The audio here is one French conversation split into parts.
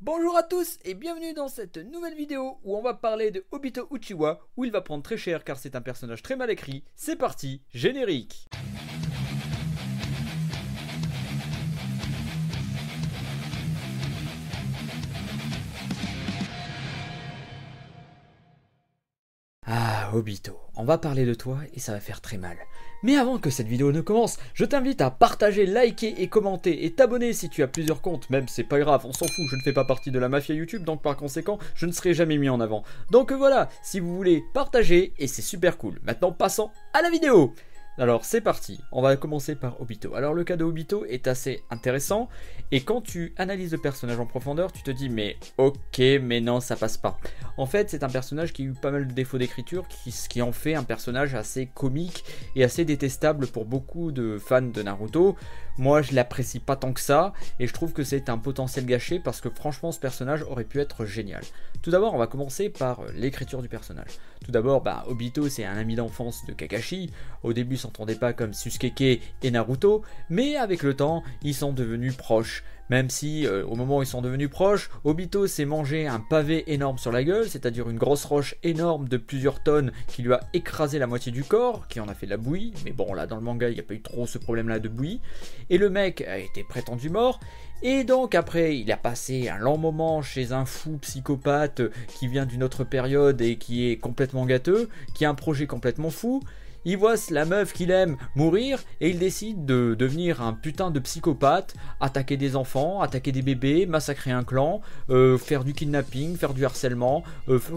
Bonjour à tous et bienvenue dans cette nouvelle vidéo où on va parler de Obito Uchiwa, où il va prendre très cher car c'est un personnage très mal écrit. C'est parti, générique. Ah, Obito, on va parler de toi et ça va faire très mal. Mais avant que cette vidéo ne commence, je t'invite à partager, liker et commenter et t'abonner si tu as plusieurs comptes. Même c'est pas grave, on s'en fout, je ne fais pas partie de la mafia YouTube, donc par conséquent, je ne serai jamais mis en avant. Donc voilà, si vous voulez partager, et c'est super cool. Maintenant passons à la vidéo. Alors c'est parti, on va commencer par Obito. Alors le cas de Obito est assez intéressant et quand tu analyses le personnage en profondeur, tu te dis mais ok, mais non, ça passe pas. En fait, c'est un personnage qui a eu pas mal de défauts d'écriture, ce qui en fait un personnage assez comique et assez détestable pour beaucoup de fans de Naruto. Moi, je l'apprécie pas tant que ça et je trouve que c'est un potentiel gâché parce que franchement, ce personnage aurait pu être génial. Tout d'abord, on va commencer par l'écriture du personnage. Tout d'abord, Obito, c'est un ami d'enfance de Kakashi. Au début, ils s'entendaient pas comme Sasuke et Naruto, mais avec le temps, ils sont devenus proches. Même si, au moment où ils sont devenus proches, Obito s'est mangé un pavé énorme sur la gueule, c'est-à-dire une grosse roche énorme de plusieurs tonnes qui lui a écrasé la moitié du corps, qui en a fait de la bouillie. Mais bon, là, dans le manga, il n'y a pas eu trop ce problème-là de bouillie. Et le mec a été prétendu mort. Et donc après, il a passé un long moment chez un fou psychopathe qui vient d'une autre période et qui est complètement gâteux, qui a un projet complètement fou. Il voit la meuf qu'il aime mourir et il décide de devenir un putain de psychopathe, attaquer des enfants, attaquer des bébés, massacrer un clan, faire du kidnapping, faire du harcèlement,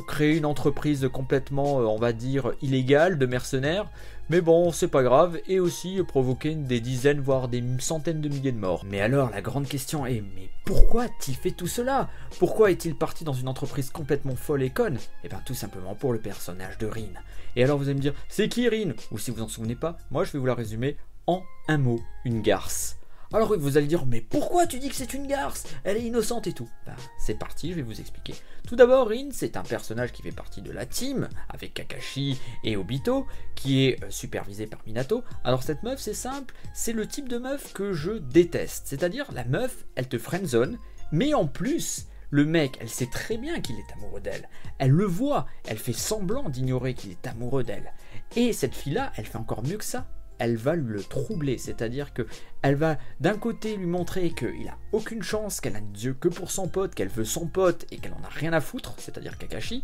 créer une entreprise complètement, on va dire, illégale de mercenaires. Mais bon, c'est pas grave, et aussi provoquer des dizaines, voire des centaines de milliers de morts. Mais alors, la grande question est, mais pourquoi a-t-il fait tout cela? Pourquoi est-il parti dans une entreprise complètement folle et conne? Eh bien, tout simplement pour le personnage de Rin. Et alors, vous allez me dire, c'est qui Rin? Ou si vous en souvenez pas, moi je vais vous la résumer en un mot, une garce. Alors vous allez dire, mais pourquoi tu dis que c'est une garce? Elle est innocente et tout. C'est parti, je vais vous expliquer. Tout d'abord, Rin, c'est un personnage qui fait partie de la team, avec Kakashi et Obito, qui est supervisé par Minato. Alors cette meuf, c'est simple, c'est le type de meuf que je déteste. C'est-à-dire, la meuf, elle te friendzone, mais en plus, le mec, elle sait très bien qu'il est amoureux d'elle. Elle le voit, elle fait semblant d'ignorer qu'il est amoureux d'elle. Et cette fille-là, elle fait encore mieux que ça. Elle va le troubler, c'est-à-dire que elle va d'un côté lui montrer qu'il a aucune chance, qu'elle a des yeux que pour son pote, qu'elle veut son pote et qu'elle en a rien à foutre, c'est-à-dire Kakashi.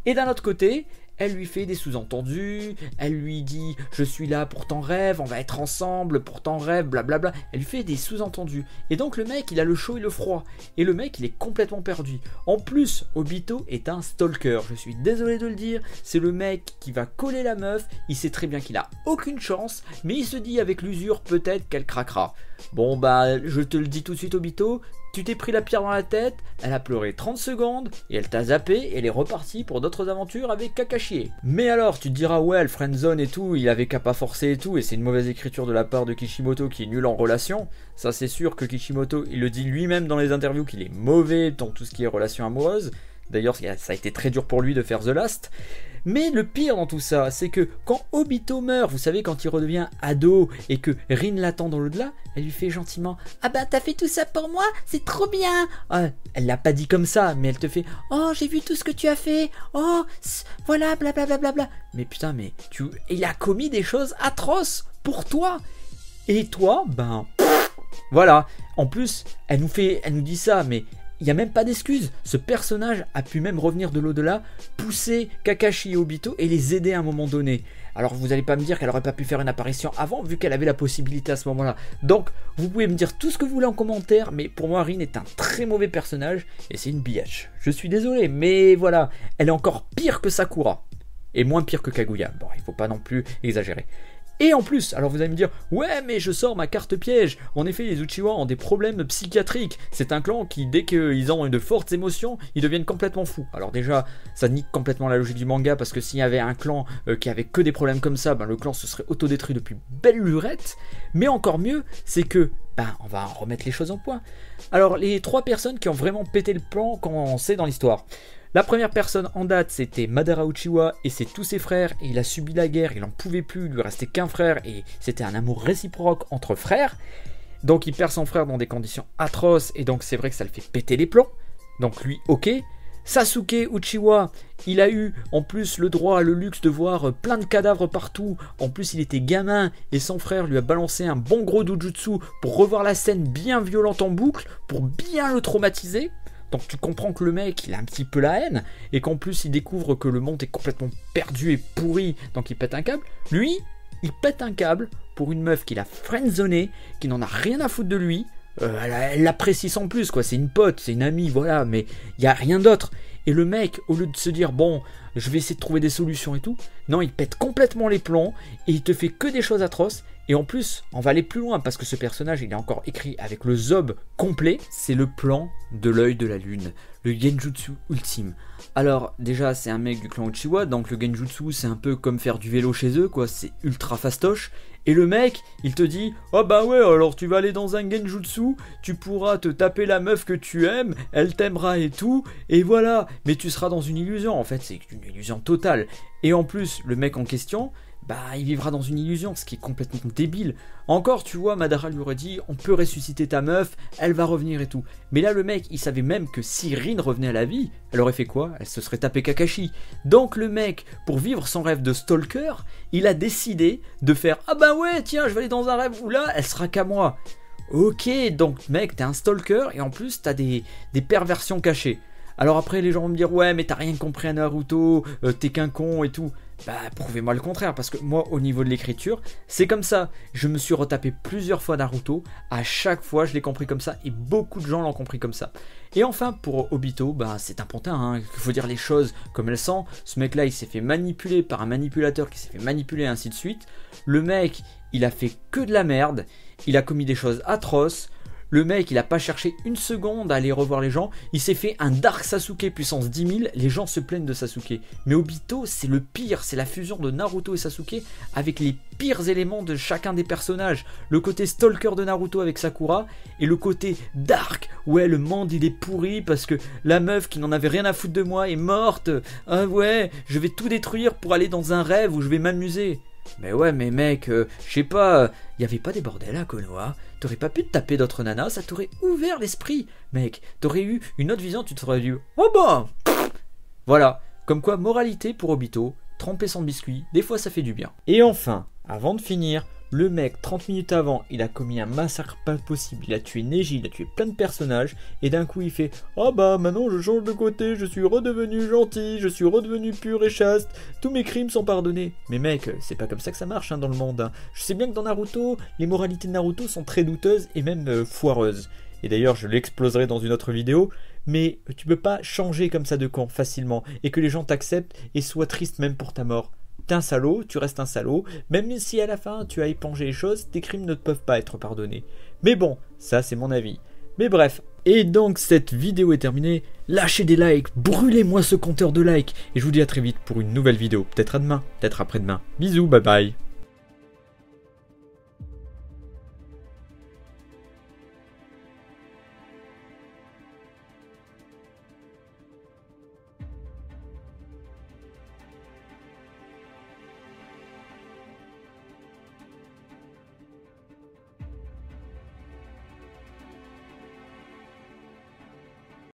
Et d'un autre côté, elle lui fait des sous-entendus, elle lui dit « je suis là pour ton rêve, on va être ensemble pour ton rêve, blablabla ». Elle lui fait des sous-entendus. Et donc le mec, il a le chaud et le froid. Et le mec, il est complètement perdu. En plus, Obito est un stalker. Je suis désolé de le dire, c'est le mec qui va coller la meuf. Il sait très bien qu'il a aucune chance, mais il se dit avec l'usure peut-être qu'elle craquera. Bon je te le dis tout de suite Obito, tu t'es pris la pierre dans la tête, elle a pleuré 30 secondes, et elle t'a zappé, et elle est repartie pour d'autres aventures avec Kakashi. Mais alors, tu te diras, ouais, le friendzone et tout, il avait qu'à pas forcer et tout, et c'est une mauvaise écriture de la part de Kishimoto qui est nul en relation. Ça c'est sûr que Kishimoto, il le dit lui-même dans les interviews qu'il est mauvais dans tout ce qui est relation amoureuse. D'ailleurs, ça a été très dur pour lui de faire The Last. Mais le pire dans tout ça, c'est que quand Obito meurt, vous savez, quand il redevient ado et que Rin l'attend dans l'au-delà, elle lui fait gentiment « Ah t'as fait tout ça pour moi, c'est trop bien !» Elle l'a pas dit comme ça, mais elle te fait « Oh, j'ai vu tout ce que tu as fait, oh, voilà, blablabla. » Mais putain, il a commis des choses atroces pour toi. Et toi, voilà. En plus, elle nous dit ça, mais il n'y a même pas d'excuse. Ce personnage a pu même revenir de l'au-delà, pousser Kakashi et Obito et les aider à un moment donné. Alors vous n'allez pas me dire qu'elle aurait pas pu faire une apparition avant, vu qu'elle avait la possibilité à ce moment-là. Donc vous pouvez me dire tout ce que vous voulez en commentaire, mais pour moi Rin est un très mauvais personnage et c'est une biatch. Je suis désolé, mais voilà, elle est encore pire que Sakura. Et moins pire que Kaguya. Bon, il faut pas non plus exagérer. Et en plus, alors vous allez me dire, ouais mais je sors ma carte piège. En effet, les Uchiwa ont des problèmes psychiatriques. C'est un clan qui, dès qu'ils ont de fortes émotions, ils deviennent complètement fous. Alors déjà, ça nique complètement la logique du manga, parce que s'il y avait un clan qui avait que des problèmes comme ça, le clan se serait autodétruit depuis belle lurette. Mais encore mieux, c'est que, on va remettre les choses en point. Alors, les 3 personnes qui ont vraiment pété le plan quand on sait dans l'histoire. La première personne en date, c'était Madara Uchiwa et c'est tous ses frères, et il a subi la guerre, il en pouvait plus, il lui restait qu'un frère et c'était un amour réciproque entre frères. Donc il perd son frère dans des conditions atroces et donc c'est vrai que ça le fait péter les plombs. Donc lui, ok. Sasuke Uchiwa, il a eu en plus le droit, le luxe de voir plein de cadavres partout. En plus, il était gamin et son frère lui a balancé un bon gros doujutsu pour revoir la scène bien violente en boucle, pour bien le traumatiser. Donc tu comprends que le mec, il a un petit peu la haine et qu'en plus, il découvre que le monde est complètement perdu et pourri, donc il pète un câble. Lui, il pète un câble pour une meuf qu'il a friendzoné, qui n'en a rien à foutre de lui. Elle l'apprécie sans plus, quoi. C'est une pote, c'est une amie, voilà, mais il n'y a rien d'autre. Et le mec, au lieu de se dire, bon, je vais essayer de trouver des solutions et tout, non, il pète complètement les plombs et il te fait que des choses atroces. Et en plus, on va aller plus loin parce que ce personnage, il est encore écrit avec le zob complet. C'est le plan de l'œil de la lune, le genjutsu ultime. Alors, déjà, c'est un mec du clan Uchiwa, donc le genjutsu, c'est un peu comme faire du vélo chez eux, quoi. C'est ultra fastoche. Et le mec, il te dit, oh bah ouais, alors tu vas aller dans un genjutsu, tu pourras te taper la meuf que tu aimes, elle t'aimera et tout, et voilà. Mais tu seras dans une illusion, en fait, c'est une illusion totale. Et en plus, le mec en question, bah il vivra dans une illusion, ce qui est complètement débile. Encore, tu vois, Madara lui aurait dit, on peut ressusciter ta meuf, elle va revenir et tout. Mais là, le mec, il savait même que si Rin revenait à la vie, elle aurait fait quoi? Elle se serait tapé Kakashi. Donc le mec, pour vivre son rêve de stalker, il a décidé de faire, ah bah ouais, tiens, je vais aller dans un rêve où là, elle sera qu'à moi. Ok, donc mec, t'es un stalker et en plus, t'as des perversions cachées. Alors après, les gens vont me dire, ouais, mais t'as rien compris à Naruto, t'es qu'un con et tout. Bah, prouvez-moi le contraire, parce que moi, au niveau de l'écriture, c'est comme ça. Je me suis retapé plusieurs fois Naruto, à chaque fois, je l'ai compris comme ça, et beaucoup de gens l'ont compris comme ça. Et enfin, pour Obito, bah, c'est un pantin, hein. Il faut dire les choses comme elles sont. Ce mec-là, il s'est fait manipuler par un manipulateur qui s'est fait manipuler, ainsi de suite. Le mec, il a fait que de la merde, il a commis des choses atroces. Le mec, il a pas cherché une seconde à aller revoir les gens. Il s'est fait un Dark Sasuke puissance 10 000. Les gens se plaignent de Sasuke. Mais Obito, c'est le pire. C'est la fusion de Naruto et Sasuke avec les pires éléments de chacun des personnages. Le côté stalker de Naruto avec Sakura. Et le côté dark. Ouais, le monde, il est pourri parce que la meuf qui n'en avait rien à foutre de moi est morte. Ah ouais, je vais tout détruire pour aller dans un rêve où je vais m'amuser. Mais ouais, mais mec, je sais pas, y avait pas des bordels à Konoha? T'aurais pas pu te taper d'autres nanas, ça t'aurait ouvert l'esprit, mec. T'aurais eu une autre vision, tu te serais dit, oh bah, voilà. Comme quoi, moralité pour Obito, tremper son biscuit, des fois ça fait du bien. Et enfin, avant de finir, le mec, 30 minutes avant, il a commis un massacre pas possible, il a tué Neji, il a tué plein de personnages, et d'un coup il fait « Oh bah maintenant je change de côté, je suis redevenu gentil, je suis redevenu pur et chaste, tous mes crimes sont pardonnés. » Mais mec, c'est pas comme ça que ça marche hein, dans le monde. Hein. Je sais bien que dans Naruto, les moralités de Naruto sont très douteuses et même foireuses. Et d'ailleurs je l'exploserai dans une autre vidéo, mais tu peux pas changer comme ça de camp facilement, et que les gens t'acceptent et soient tristes même pour ta mort. T'es un salaud, tu restes un salaud, même si à la fin tu as épongé les choses, tes crimes ne peuvent pas être pardonnés. Mais bon, ça c'est mon avis. Mais bref, et donc cette vidéo est terminée, lâchez des likes, brûlez-moi ce compteur de likes, et je vous dis à très vite pour une nouvelle vidéo, peut-être à demain, peut-être après-demain. Bisous, bye bye.